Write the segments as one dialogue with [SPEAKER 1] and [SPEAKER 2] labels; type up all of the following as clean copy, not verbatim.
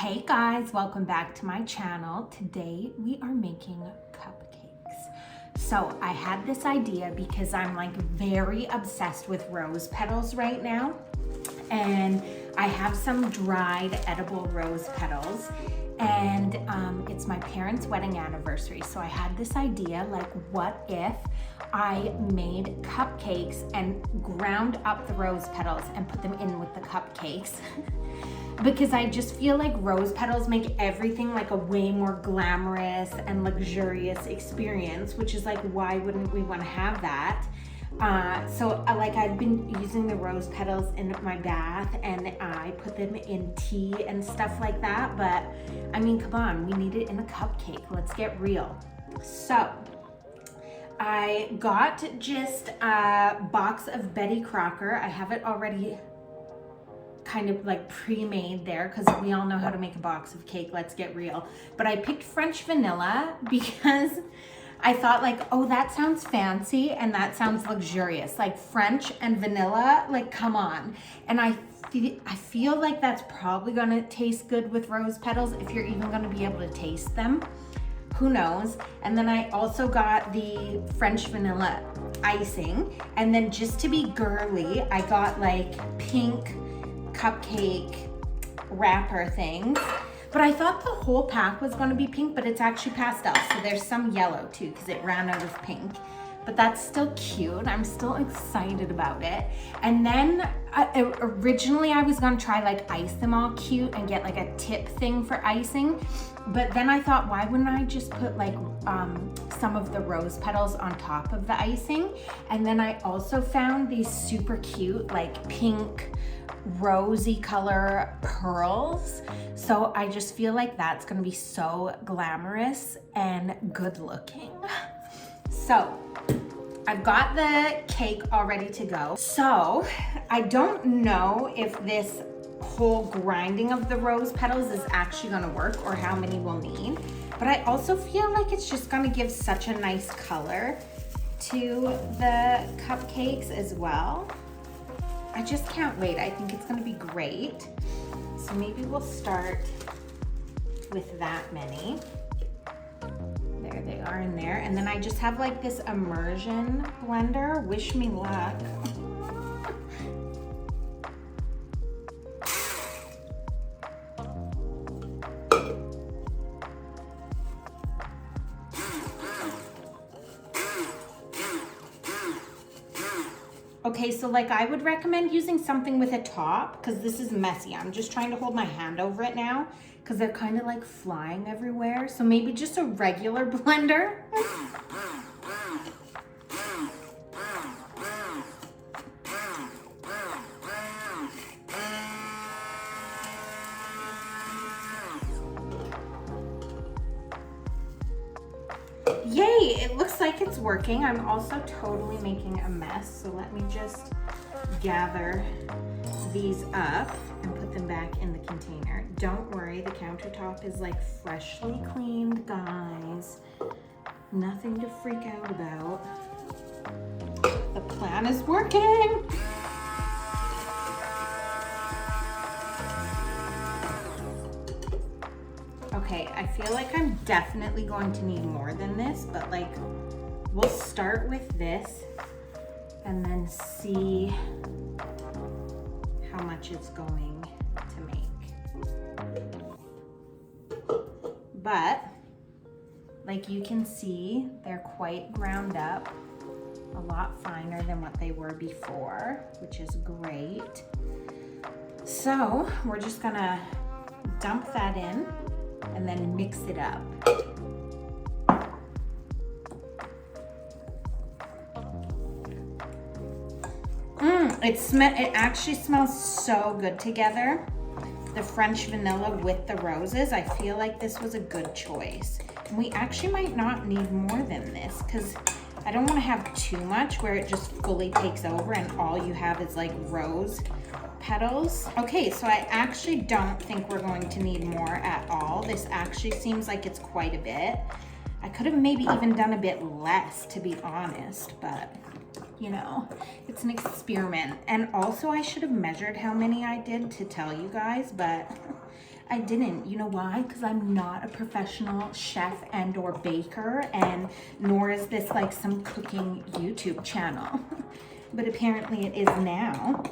[SPEAKER 1] Hey guys, welcome back to my channel. Today we are making cupcakes. So I had this idea because I'm like very obsessed with rose petals right now. And I have some dried edible rose petals and it's my parents' wedding anniversary. So I had this idea, like what if I made cupcakes and ground up the rose petals and put them in with the cupcakes. Because I just feel like rose petals make everything like a way more glamorous and luxurious experience, which is like, why wouldn't we want to have that? Like I've been using the rose petals in my bath and I put them in tea and stuff like that. But I mean, come on, we need it in a cupcake. Let's get real. So I got just a box of Betty Crocker. I have it already kind of like pre-made there because we all know how to make a box of cake, let's get real. But I picked French vanilla because I thought like, oh, that sounds fancy and that sounds luxurious. Like French and vanilla, like come on. And I feel like that's probably gonna taste good with rose petals if you're even gonna be able to taste them. Who knows? And then I also got the French vanilla icing. And then just to be girly, I got like pink cupcake wrapper things. But I thought the whole pack was going to be pink, but it's actually pastel. So there's some yellow too because it ran out of pink. But that's still cute. I'm still excited about it. And then originally I was going to try like ice them all cute and get like a tip thing for icing. But then I thought, why wouldn't I just put like some of the rose petals on top of the icing? And then I also found these super cute like pink rosy color pearls. So I just feel like that's gonna be so glamorous and good looking. So I've got the cake all ready to go. So I don't know if this whole grinding of the rose petals is actually gonna work or how many we'll need. But I also feel like it's just gonna give such a nice color to the cupcakes as well. I just can't wait. I think it's gonna be great. So maybe we'll start with that many. There they are in there. And then I just have like this immersion blender. Wish me luck. Okay, so like I would recommend using something with a top because this is messy. I'm just trying to hold my hand over it now because they're kind of like flying everywhere. So maybe just a regular blender. Yay, it looks like it's working. I'm also totally making a mess. So let me just gather these up and put them back in the container. Don't worry, the countertop is like freshly cleaned, guys. Nothing to freak out about. The plan is working. Okay, I feel like I'm definitely going to need more than this, but like we'll start with this and then see how much it's going to make. But like you can see, they're quite ground up, a lot finer than what they were before, which is great. So we're just gonna dump that in and then mix it up. It actually smells so good together. The French vanilla with the roses. I feel like this was a good choice. And we actually might not need more than this because I don't want to have too much where it just fully takes over and all you have is like rose petals. Okay, so I actually don't think we're going to need more at all. This actually seems like it's quite a bit. I could have maybe even done a bit less, to be honest, but you know, it's an experiment. And also I should have measured how many I did to tell you guys, but I didn't. You know why? Because I'm not a professional chef and or baker, and nor is this like some cooking YouTube channel. But apparently it is now.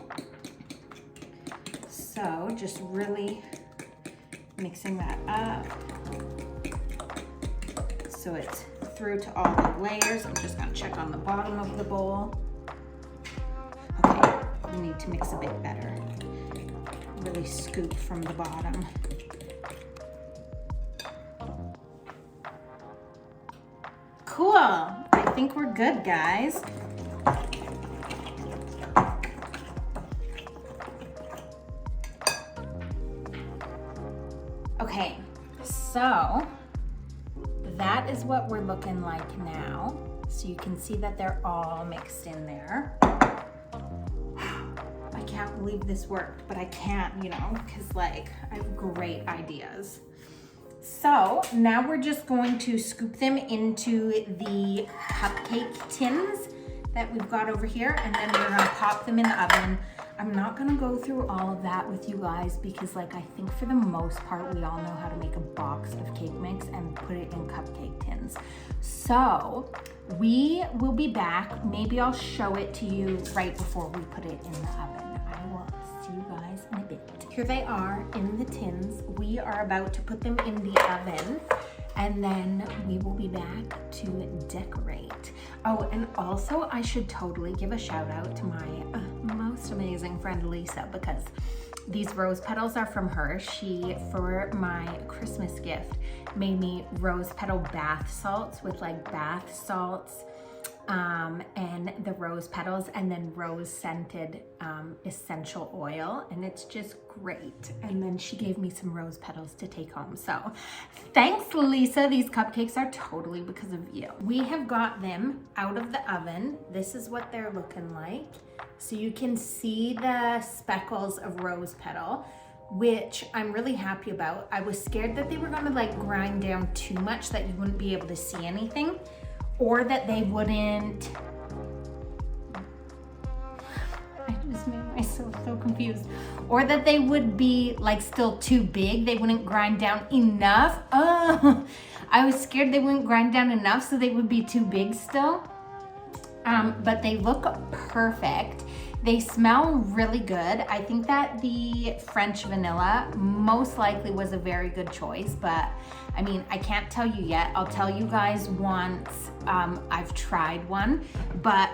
[SPEAKER 1] So just really mixing that up so it's through to all the layers. I'm just gonna check on the bottom of the bowl. Okay, we need to mix a bit better. Really scoop from the bottom. Cool, I think we're good, guys. Okay, so that is what we're looking like now. So you can see that they're all mixed in there. I can't believe this worked, but I can't, you know, because like I have great ideas. So now we're just going to scoop them into the cupcake tins that we've got over here, and then we're gonna pop them in the oven. I'm not gonna go through all of that with you guys because like I think for the most part we all know how to make a box of cake mix and put it in cupcake tins. So we will be back. Maybe I'll show it to you right before we put it in the oven. I will see you guys in a bit. Here they are in the tins. We are about to put them in the oven, and then we will be back to decorate. Oh, and also I should totally give a shout out to my most amazing friend Lisa, because these rose petals are from her. She, for my Christmas gift, made me rose petal bath salts with like bath salts and the rose petals, and then rose scented essential oil, and it's just great. And then she gave me some rose petals to take home. So thanks, Lisa. These cupcakes are totally because of you. We have got them out of the oven. This is what they're looking like. So you can see the speckles of rose petal, which I'm really happy about. I was scared that they were gonna like grind down too much, that you wouldn't be able to see anything, or that they wouldn't, I just made myself so confused, or that they would be like still too big. They wouldn't grind down enough. Oh, I was scared they wouldn't grind down enough so they would be too big still. But they look perfect. They smell really good. I think that the French vanilla most likely was a very good choice, but I mean, I can't tell you yet. I'll tell you guys once I've tried one, but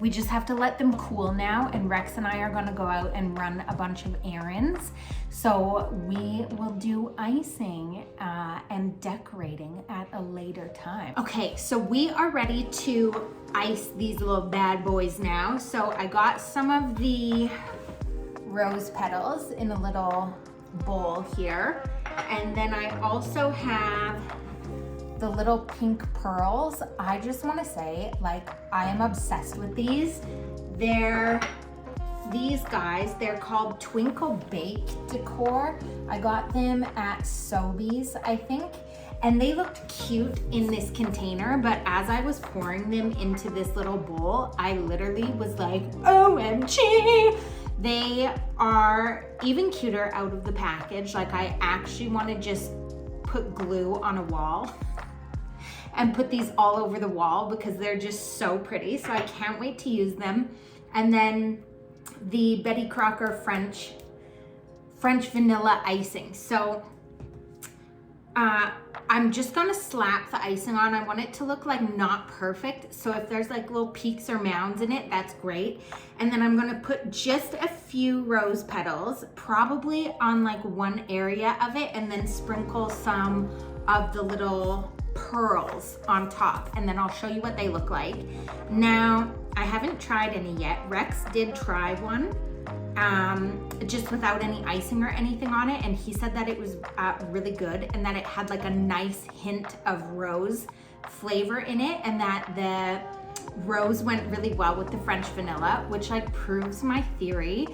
[SPEAKER 1] we just have to let them cool now, and Rex and I are gonna go out and run a bunch of errands. So we will do icing and decorating at a later time. Okay, so we are ready to ice these little bad boys now. So I got some of the rose petals in a little bowl here. And then I also have the little pink pearls. I just wanna say, like, I am obsessed with these. These guys, they're called Twinkle Bake Decor. I got them at Sobeys, I think. And they looked cute in this container, but as I was pouring them into this little bowl, I literally was like, OMG! They are even cuter out of the package. Like, I actually want to just put glue on a wall and put these all over the wall because they're just so pretty. So I can't wait to use them. And then the Betty Crocker French vanilla icing. So I'm just gonna slap the icing on. I want it to look like not perfect. So if there's like little peaks or mounds in it, that's great. And then I'm gonna put just a few rose petals, probably on like one area of it, and then sprinkle some of the little pearls on top. And then I'll show you what they look like. Now, I haven't tried any yet. Rex did try one, just without any icing or anything on it, and he said that it was really good, and that it had like a nice hint of rose flavor in it, and that the rose went really well with the French vanilla, which like proves my theory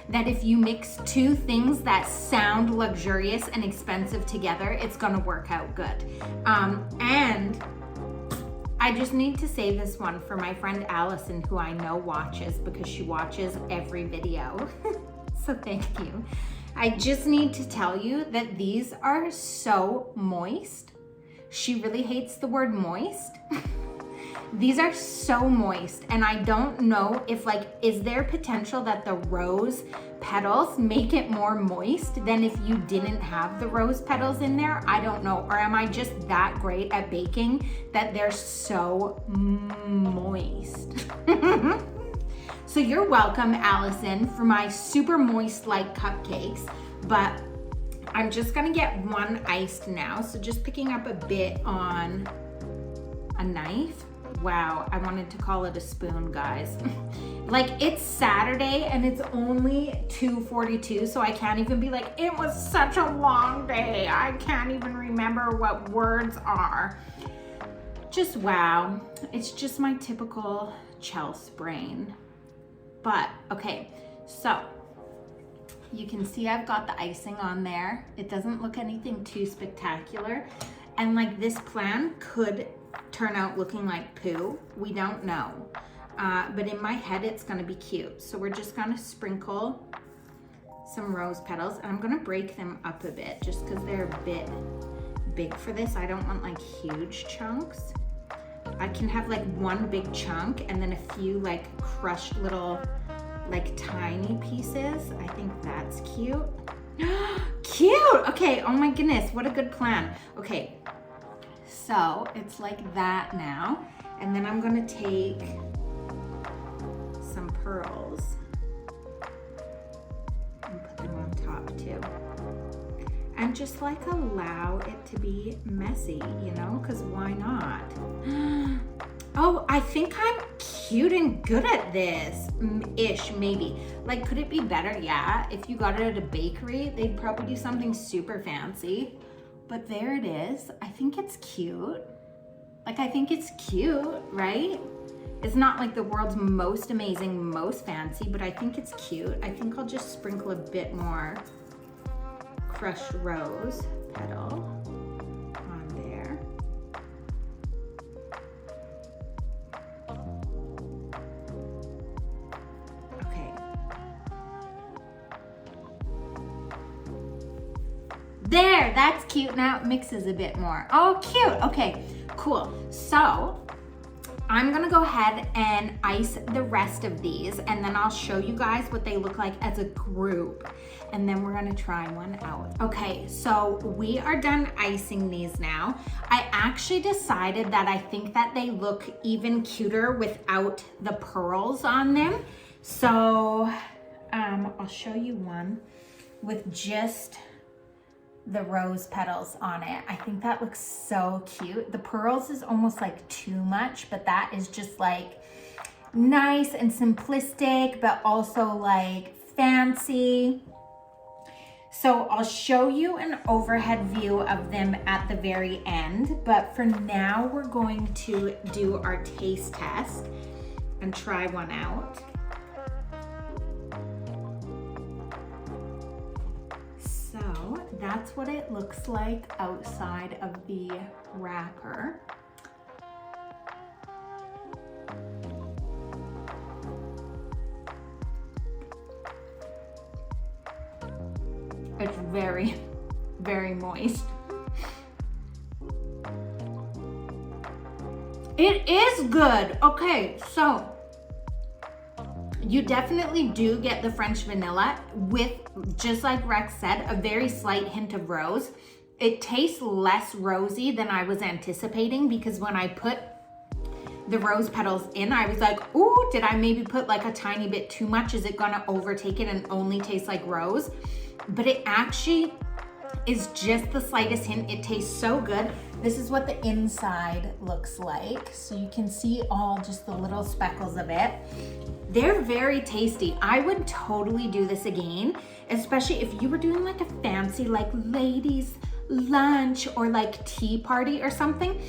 [SPEAKER 1] that if you mix two things that sound luxurious and expensive together, it's gonna work out good. And I just need to say this one for my friend Allison, who I know watches because she watches every video. So thank you. I just need to tell you that these are so moist. She really hates the word moist. These are so moist, and I don't know if like, is there potential that the rose petals make it more moist than if you didn't have the rose petals in there? I don't know. Or am I just that great at baking that they're so moist? So you're welcome, Allison, for my super moist like cupcakes, but I'm just gonna get one iced now. So just picking up a bit on a knife. Wow, I wanted to call it a spoon, guys. Like, it's Saturday and it's only 2:42, so I can't even be like, it was such a long day. I can't even remember what words are. Just wow, it's just my typical Chelsea brain. But, okay, so you can see I've got the icing on there. It doesn't look anything too spectacular. And like, this plan could turn out looking like poo. We don't know. But in my head, it's gonna be cute. So we're just gonna sprinkle some rose petals, and I'm gonna break them up a bit just because they're a bit big for this. I don't want like huge chunks. I can have like one big chunk and then a few like crushed little like tiny pieces. I think that's cute. Cute! Okay, oh my goodness, what a good plan. Okay, so it's like that now. And then I'm gonna take some pearls and put them on top too. And just like allow it to be messy, you know, because why not? Oh, I think I'm cute and good at this, ish, maybe. Like, could it be better? Yeah, if you got it at a bakery, they'd probably do something super fancy. But there it is. I think it's cute. Like, I think it's cute, right? It's not like the world's most amazing, most fancy, but I think it's cute. I think I'll just sprinkle a bit more crushed rose petal on there. Okay. There, that's cute. Now it mixes a bit more. Oh, cute. Okay, cool. So I'm gonna go ahead and ice the rest of these, and then I'll show you guys what they look like as a group, and then we're gonna try one out. Okay, so we are done icing these now. I actually decided that I think that they look even cuter without the pearls on them. So I'll show you one with just the rose petals on it. I think that looks so cute. The pearls is almost like too much, but that is just like nice and simplistic, but also like fancy. So I'll show you an overhead view of them at the very end, but for now we're going to do our taste test and try one out. So that's what it looks like outside of the wrapper. It's very, very moist. It is good. Okay, so you definitely do get the French vanilla with, just like Rex said, a very slight hint of rose. It tastes less rosy than I was anticipating, because when I put the rose petals in, I was like, ooh, did I maybe put like a tiny bit too much? Is it gonna overtake it and only taste like rose? But it actually is just the slightest hint. It tastes so good. This is what the inside looks like. So you can see all just the little speckles of it. They're very tasty. I would totally do this again, especially if you were doing like a fancy like ladies lunch or like tea party or something.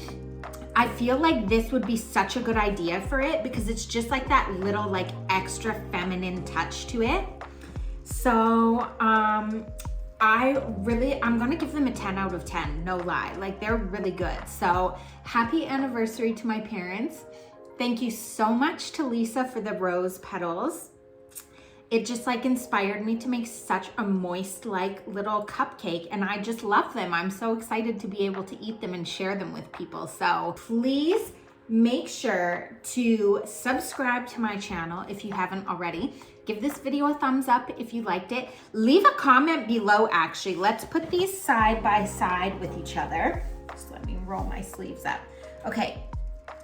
[SPEAKER 1] I feel like this would be such a good idea for it, because it's just like that little like extra feminine touch to it. So I'm gonna give them a 10 out of 10, no lie. Like, they're really good. So happy anniversary to my parents. Thank you so much to Lisa for the rose petals. it just like inspired me to make such a moist like little cupcake, and I just love them. I'm so excited to be able to eat them and share them with people. So please make sure to subscribe to my channel if you haven't already. Give this video a thumbs up if you liked it. Leave a comment below actually. Let's put these side by side with each other. Just let me roll my sleeves up. Okay,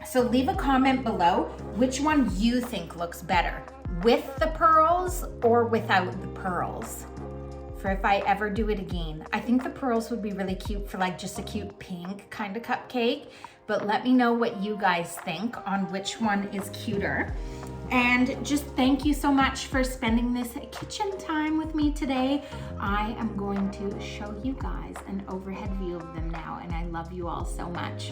[SPEAKER 1] so leave a comment below which one you think looks better, with the pearls or without the pearls. For if I ever do it again. I think the pearls would be really cute for like just a cute pink kind of cupcake, but let me know what you guys think on which one is cuter. And just thank you so much for spending this kitchen time with me today. I am going to show you guys an overhead view of them now, and I love you all so much.